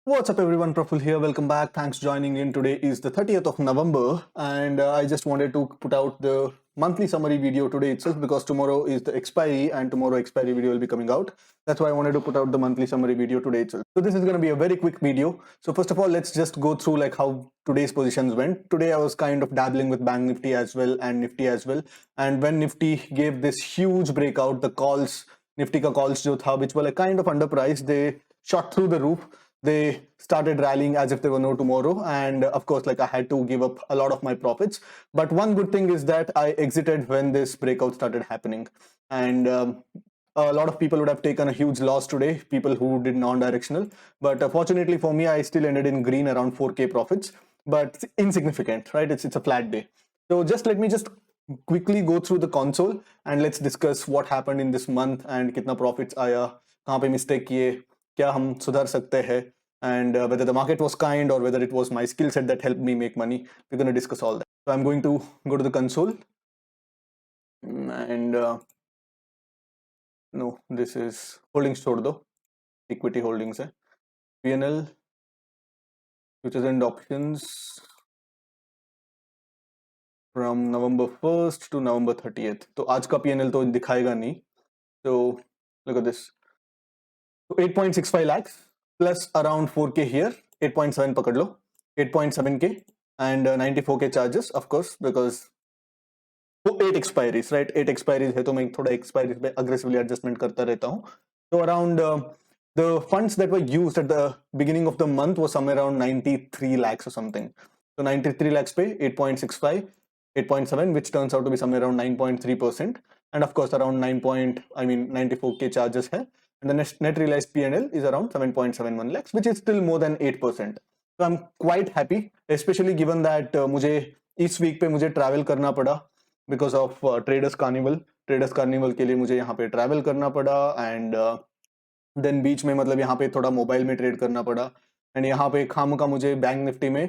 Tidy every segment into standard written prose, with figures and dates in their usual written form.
What's up everyone, Praful here. Welcome back. Thanks joining in. Today is the 30th of November and I just wanted to put out the monthly summary video today itself because tomorrow is the expiry and tomorrow expiry video will be coming out. That's why I wanted to put out the monthly summary video today itself. So this is going to be a very quick video. So first of all, let's just go through like how today's positions went. Today I was kind of dabbling with Bank Nifty as well and Nifty as well. And when Nifty gave this huge breakout, the calls, Nifty ka calls jo tha, which were like kind of underpriced, they shot through the roof. They started rallying as if there were no tomorrow, and of course like I had to give up a lot of my profits. But one good thing is that I exited when this breakout started happening, and a lot of people would have taken a huge loss today, people who did non-directional, but fortunately for me I still ended in green, around 4k profits, but insignificant, right? It's a flat day. So let me quickly go through the console and let's discuss what happened in this month and kitna profits आया, कहाँ पे mistake किए, क्या हम सुधार सकते हैं, and whether the market was kind or whether it was my skill set that helped me make money. We're going to discuss all that. So I'm going to go to the console and no, this is holdings छोड़ दो, equity holdings है, P&L, futures and options from November 1st to November 30th. तो आज का P&L तो दिखाएगा नहीं. So look at this. So 8.65 lakhs plus around 4k here, 8.7 पकड़ लो, 8.7k and 94k charges of course because वो 8 expiries, right? 8 expiries है तो मैं थोड़ा expiries पे aggressively adjustment करता रहता हूँ. So around the funds that were used at the beginning of the month was somewhere around 93 lakhs or something. So 93 lakhs पे 8.65, 8.7, which turns out to be somewhere around 9.3%, and of course around 94k charges है. And the net realized P&L is around 7.71 lakhs, which is still more than 8%. So I'm quite happy, especially given that मुझे इस week पे मुझे travel करना पड़ा because of Traders Carnival. Traders Carnival के लिए मुझे यहाँ पे travel करना पड़ा and then बीच में मतलब यहाँ पे थोड़ा मोबाइल में ट्रेड करना पड़ा and यहाँ पे खामखा मुझे बैंक निफ्टी में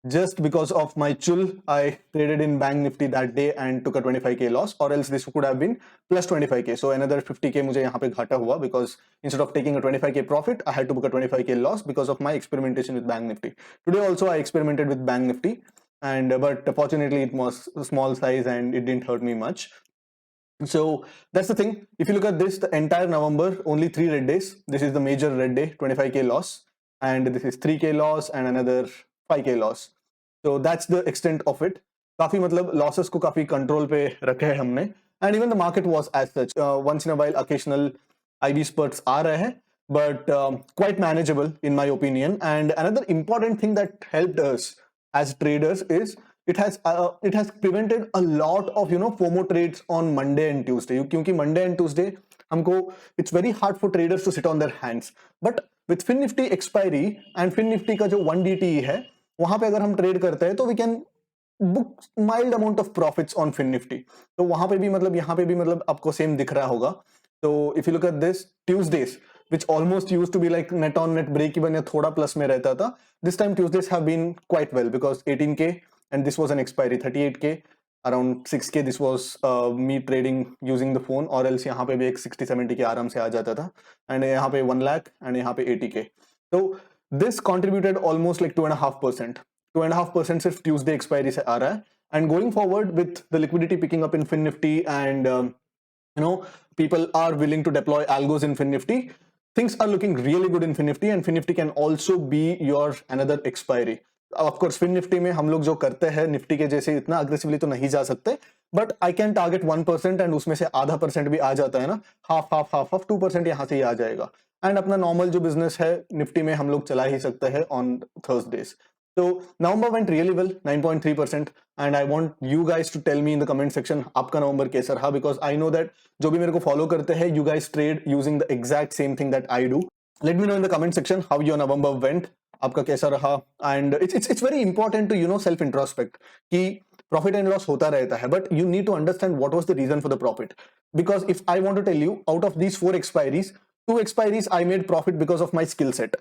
just because of my chul, I traded in Bank Nifty that day and took a 25k loss, or else this could have been plus 25k. So another 50k मुझे यहाँ पे घाटा हुआ because instead of taking a 25k profit, I had to book a 25k loss because of my experimentation with Bank Nifty. Today also I experimented with Bank Nifty, and but fortunately it was a small size and it didn't hurt me much. So that's the thing. If you look at this, the entire November, only 3 red days. This is the major red day, 25k loss, and this is 3k loss and another 5k loss. So that's the extent of it. काफी मतलब losses को काफी control पे रखे हैं हमने, and even the market was as such. Once in a while, occasional IB spurts आ रहे हैं, but quite manageable in my opinion. And another important thing that helped us as traders is it has prevented a lot of FOMO trades on Monday and Tuesday. क्योंकि Monday and Tuesday हमको it's very hard for traders to sit on their hands. But with Fin Nifty expiry and Fin Nifty का जो 1DTE है, वहां पे अगर हम trade करते हैं तो we can book mild amount of profits on Fin Nifty. तो वहां पे भी मतलब यहाँ पे भी मतलब आपको सेम दिख रहा होगा. तो if you look at this Tuesdays which almost used to be like net on net break even या थोड़ा प्लस में रहता था, this time Tuesdays have been quite well because 18k and this was an expiry 38k, around 6k this was me trading using the phone, और else यहाँ पे भी एक 60-70k आराम से आ जाता था, and यहाँ पे 1 lakh and यहाँ पे 80k. So this contributed almost like 2.5%. 2.5% सिर्फ Tuesday expiry से आ रहा है, and going forward with the liquidity picking up in Fin Nifty and people are willing to deploy algos in Fin Nifty, things are looking really good in Fin Nifty, and Fin Nifty can also be your another expiry. Of course Fin Nifty में हम लोग जो करते हैं Nifty के जैसे इतना aggressively तो नहीं जा सकते, but I can target 1% and उसमें से आधा परसेंट भी आ जाता है ना, हाफ 2% यहाँ से ही आ जाएगा, एंड अपना नॉर्मल जो बिजनेस है निफ्टी में हम लोग चला ही सकते हैं on Thursdays. So November went really well, 9.3%, and I want you guys to tell me in the comment section आपका नवंबर कैसा रहा, because I know that जो भी मेरे को फॉलो करते हैं you guys trade using the exact same thing that I do. Let me know in the comment section how your November went, आपका कैसा रहा, and it's very important to self introspect कि profit and loss होता रहता है, but you need to understand what was the reason for the profit. Because if I want to tell you, out of these 4 expiries, 2 expiries I made profit because of my skill set,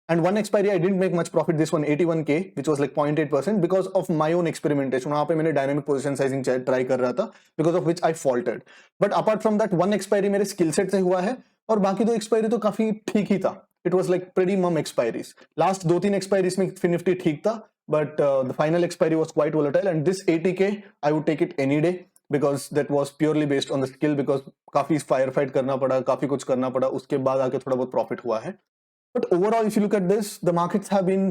and 1 expiry I didn't make much profit, this one 81k, which was like 0.8% because of my own experimentation. वहाँ पे मैंने dynamic position sizing try कर रहा था, because of which I faltered. But apart from that, 1 expiry मेरे skill set से हुआ है, और बाकी 2 expiry तो काफी ठीक ही था. it was like pretty mum expiries. Last 2-3 expiries में फिर निफ्टी ठीक था, but the final expiry was quite volatile, and this 80k I would take it any day because that was purely based on the skill, because काफी fire fight करना पड़ा, काफी कुछ करना पड़ा, उसके बाद आके थोड़ा बहुत प्रॉफिट हुआ है. But overall, if you look at this, the markets have been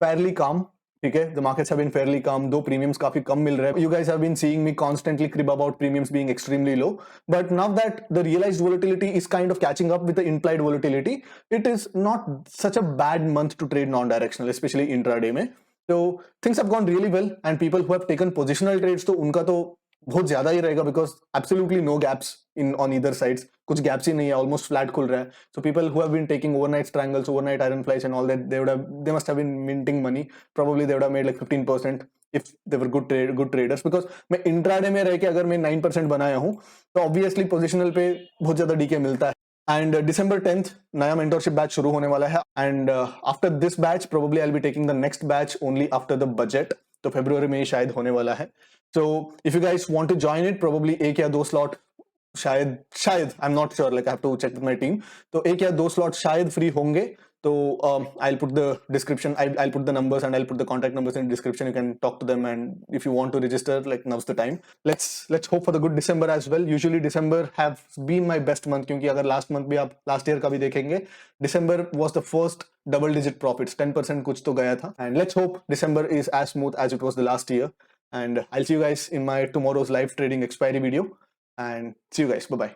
fairly calm. ठीक है, the markets have been fairly calm, though premiums काफी कम मिल रहे हैं. You guys have been seeing me constantly crib about premiums being extremely low, but now that the realized volatility is kind of catching up with the implied volatility, it is not such a bad month to trade non-directional, especially intraday में. So things have gone really well, and people who have taken positional trades, तो उनका तो बहुत ज्यादा ही रहेगा, because absolutely no gaps in on either sides, कुछ gaps ही नहीं है, ऑलमोस्ट फ्लैट खुल रहा है. So people who have been taking overnight triangles, overnight iron flies and all that, they must have been minting money. Probably they would have made like 15% if they were good traders, because मैं intraday में रह के अगर मैं 9% बनाया हूँ तो obviously positional पे बहुत ज्यादा डीके मिलता है. एंड December 10th नया मेंटरशिप बैच शुरू होने वाला है, and after this batch probably I will be taking the next batch only after the budget, तो फरवरी में शायद होने वाला है. So if you guys want to join it, probably एक या दो slot शायद I'm not sure, like I have to check with my team. तो एक या दो slot शायद free होंगे. तो I'll put the description, I'll put the numbers and I'll put the contact numbers in the description. You can talk to them, and if you want to register, like now's the time. Let's hope for the good December as well. Usually December have been my best month, क्योंकि अगर last month भी आप last year का भी देखेंगे, December was the first double digit profits, 10% कुछ तो गया था. And let's hope December is as smooth as it was the last year. And I'll see you guys in my tomorrow's live trading expiry video, and see you guys. Bye bye.